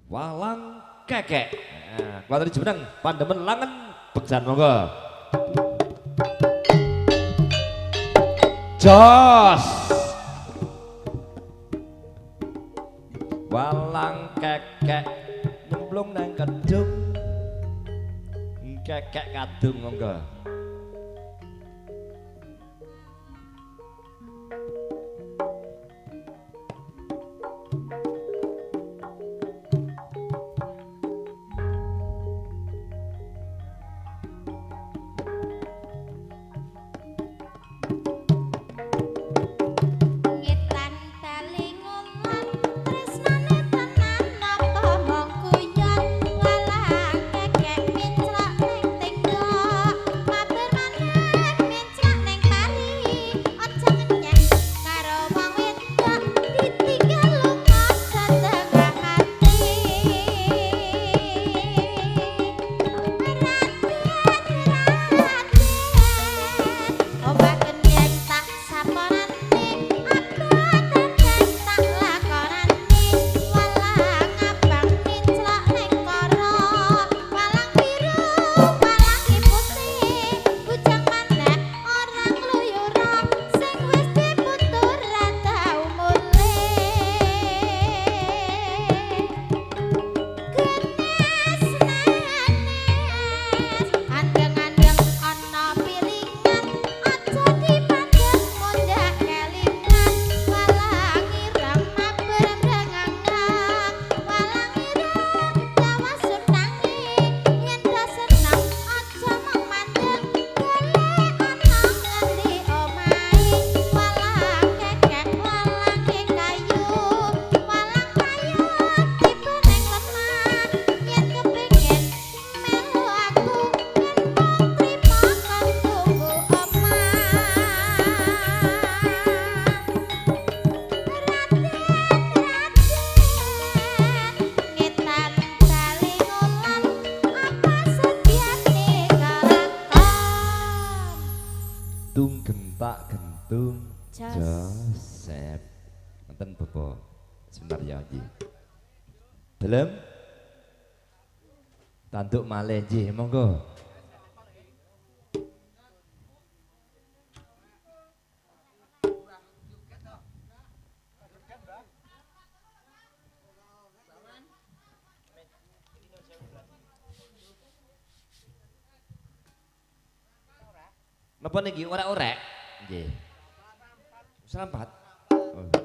Walang kekek. Nah, kuatri jemeneng pandemen langen beksan monggo. Jos. Walang kekek nyemplung nang kedung. Kekek kadung monggo. Gentak gentung Joseph nonton Bapak sebentar ya Ji dalam tanduk malih Ji monggo napa niki orek-orek nggih. Serampat. Oh.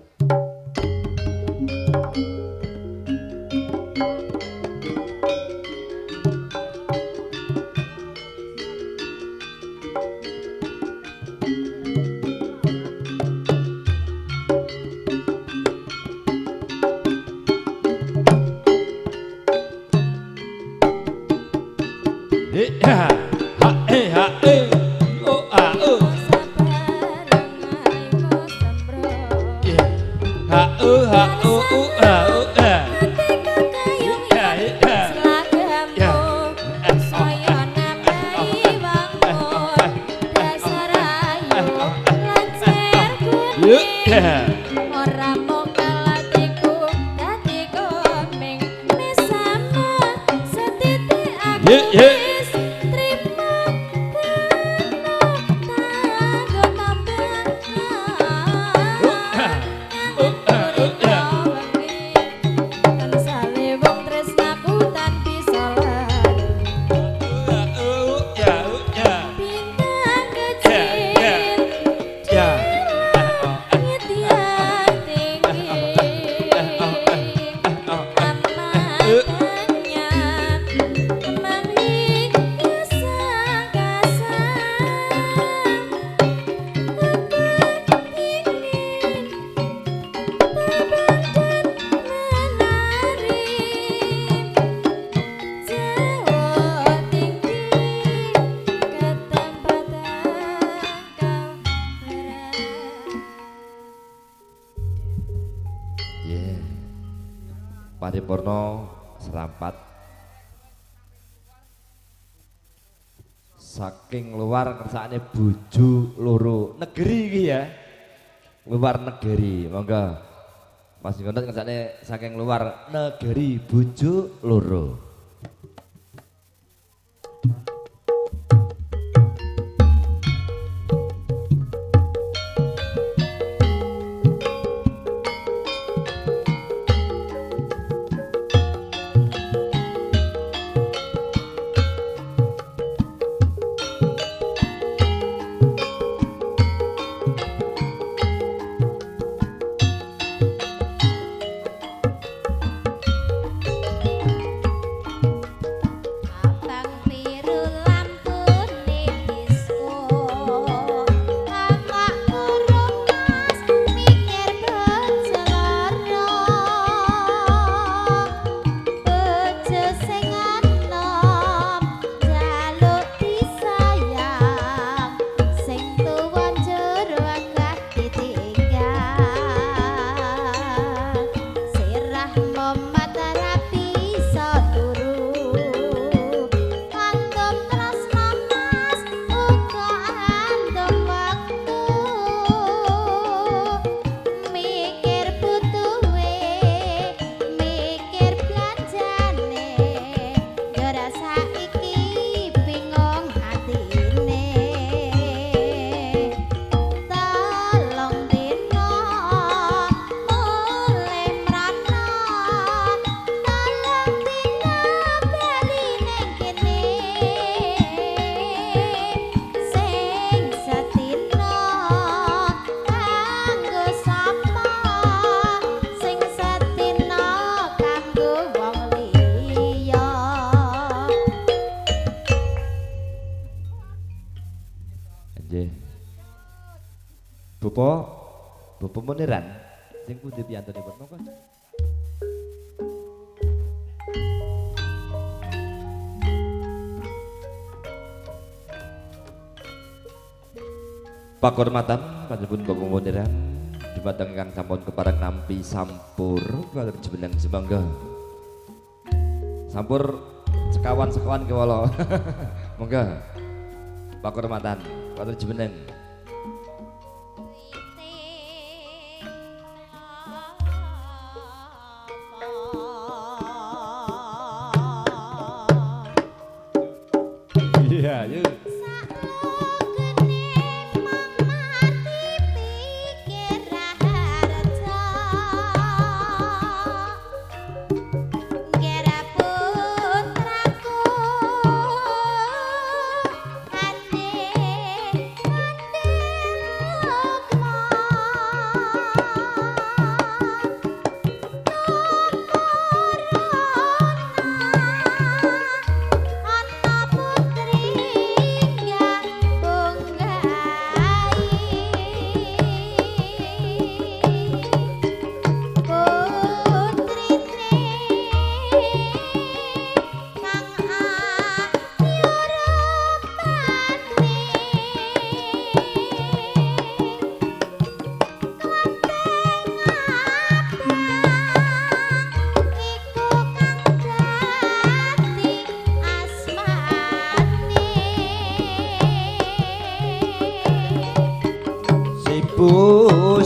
Paripurna serampat saking luar kersane bojo loro negeri iki ya luar negeri monggo Mas Gondot ngersane saking luar negeri bojo loro. Bapak Muniran sing pundi piyantunipun monggo. Pakurmatan panjenengan Bapak Muniran dumateng ingkang sampun kepareng nampi sampur kaliyan jumeneng semangga. Sampur sekawan-sekawan kewala. Monggo. Pakurmatan kaliyan jumeneng. Iya, yuk.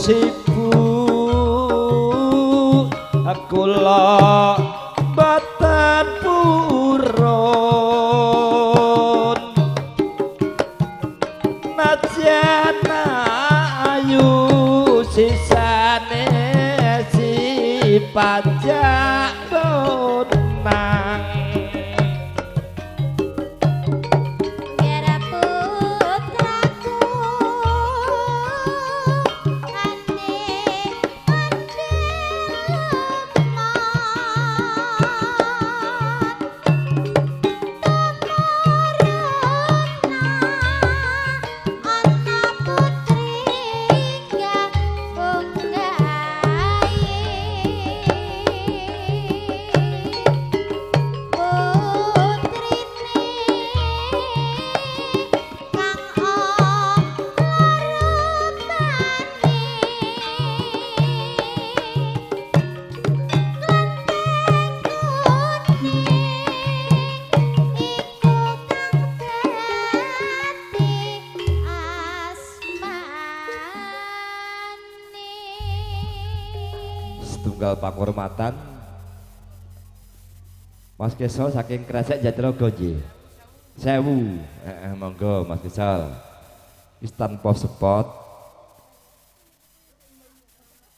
Sibu kula boten purun najan ayu sisane si pajak bonang pakurmatan Mas Kesol saking Kresek Jatirogo nggih. 1000. Monggo Mas Kesol. Wis tanpa spot.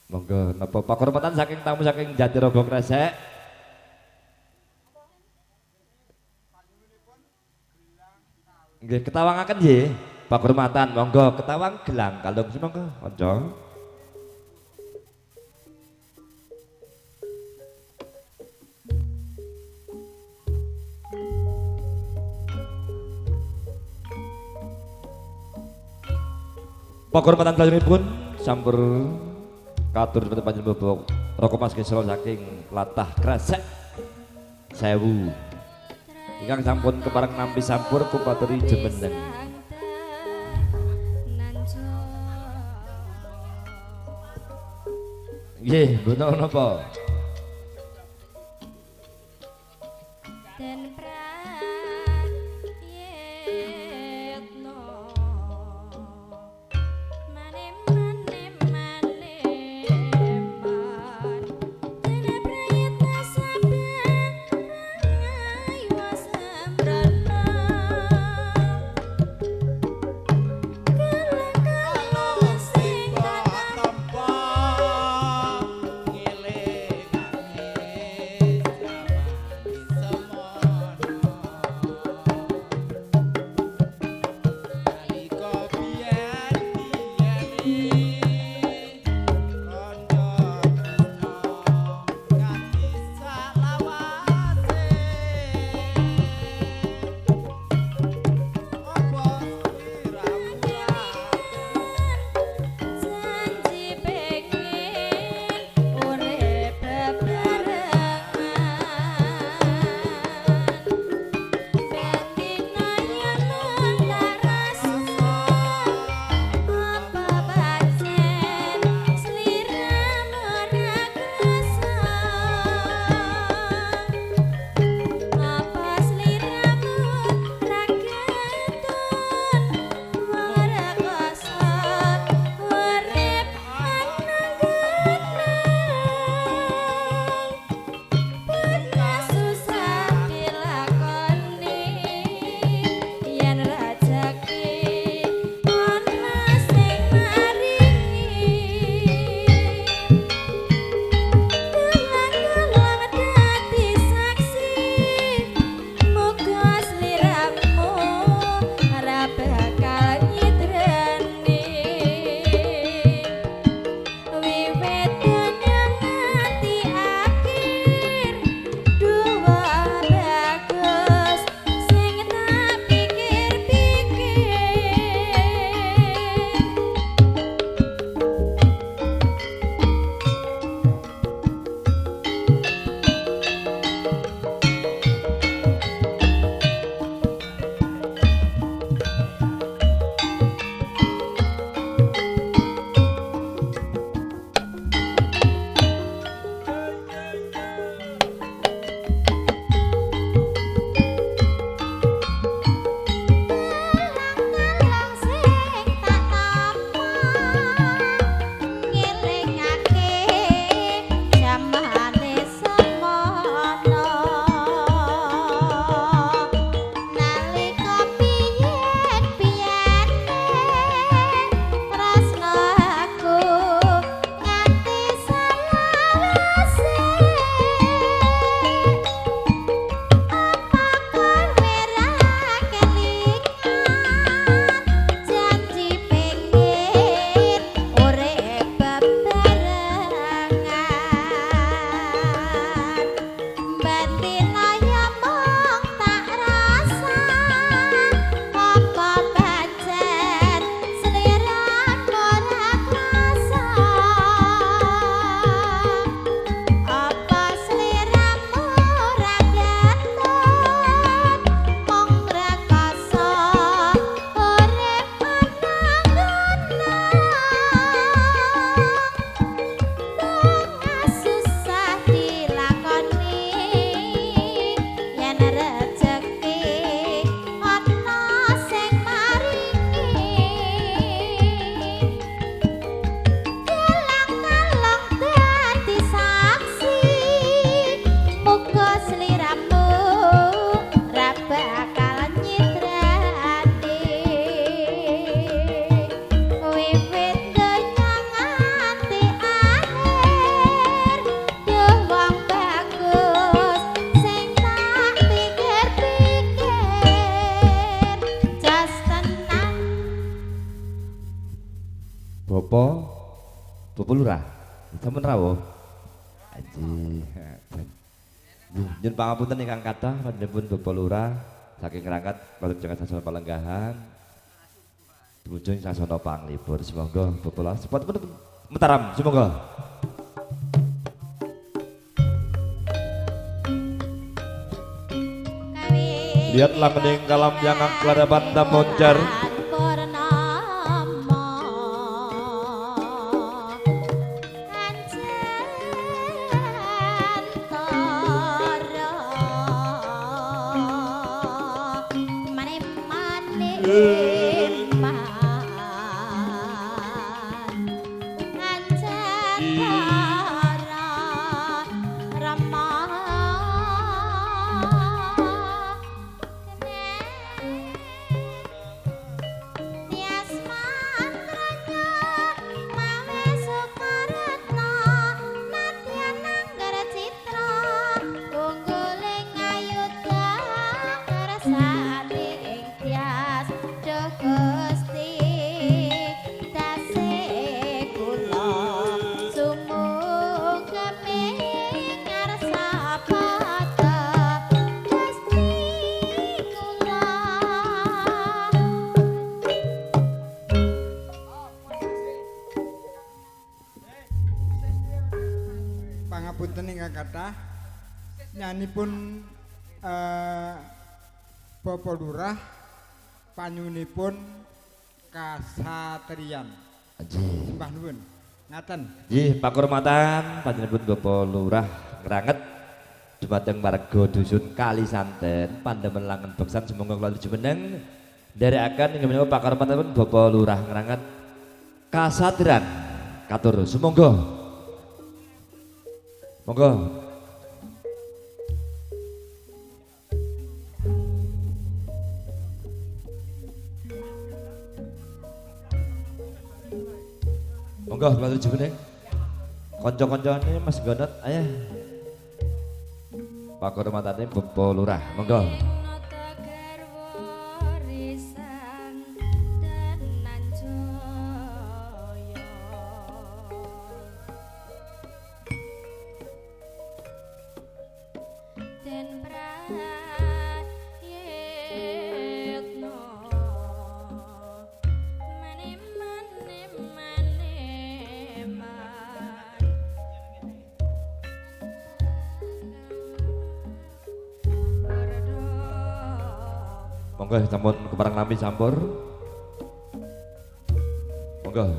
Monggo napa pakurmatan saking tamu saking Jatirogo Kresek. Nggih ketawangaken nggih. Pakurmatan monggo ketawang gelang kalung monggo kanca. Pakurmatan kalungipun sampur katur panjenengan Roko Mas Kesol saking Latah Kresek 1000. Ingkang sampun kepareng nampi sampur kupaturi jemeneng. Nggih, mboten napa. Sampun rawuh. Aji. Nyun pangapunten ingkang kathah panjenengan Bapak Lurah saking Rangkat Kalajengking Sasana Palenggahan. Tumuju Sasana Panglipur. Semoga Bapak Lurah sepatu mentaram semoga. Lihatlah mening kalam yang keladapan tamonjar. Pangapunten ingkang kathah nyanipun Bapak Lurah panyunipun kasatriyan. Sembah nuwun. Ngaten. Nggih, pakurmatan panjenengan Bapak Lurah Ngranget dumateng warga dusun Kalisanten Pandemen Langen Beksan semoga kula jumeneng nderekaken inggih menika pakurmatanipun Bapak Lurah Ngranget kasatriyan katur sumangga. Monggo. Monggo kula jumeneng. Kanca-kancane Mas Gonot ayo. Pakurmatane Bapak Lurah. Monggo. Monggo sampun kepareng nami sampur. Monggo.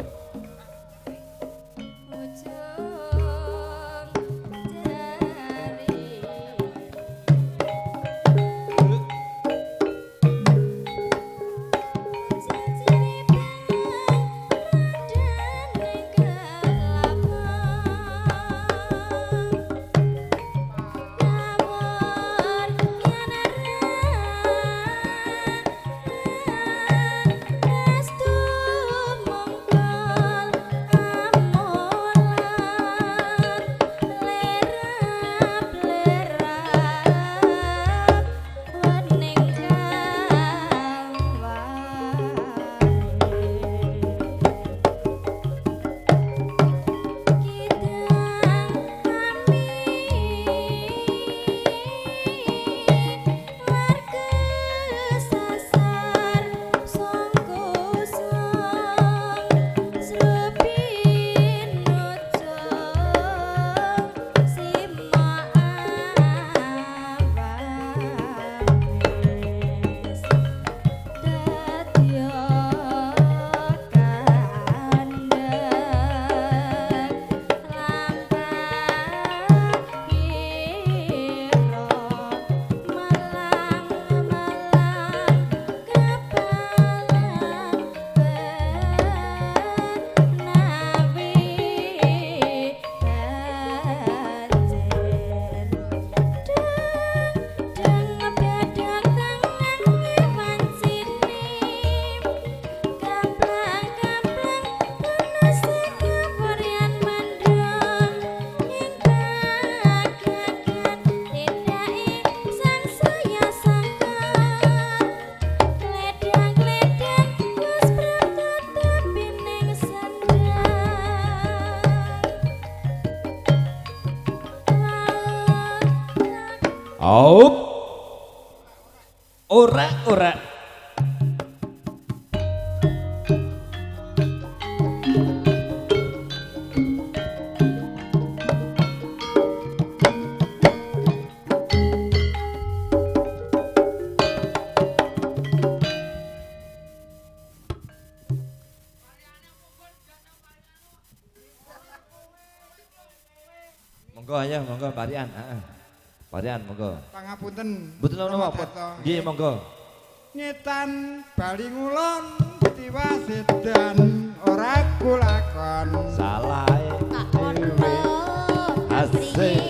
Aup. Ora. Monggo ayo, monggo Parian, heeh. Parian monggo. Pangapunten. Mboten ana apa. Nggih, monggo. Ngetan bali ngulon tiwa sedan ora kulakon. Salah. Tak kono Asik.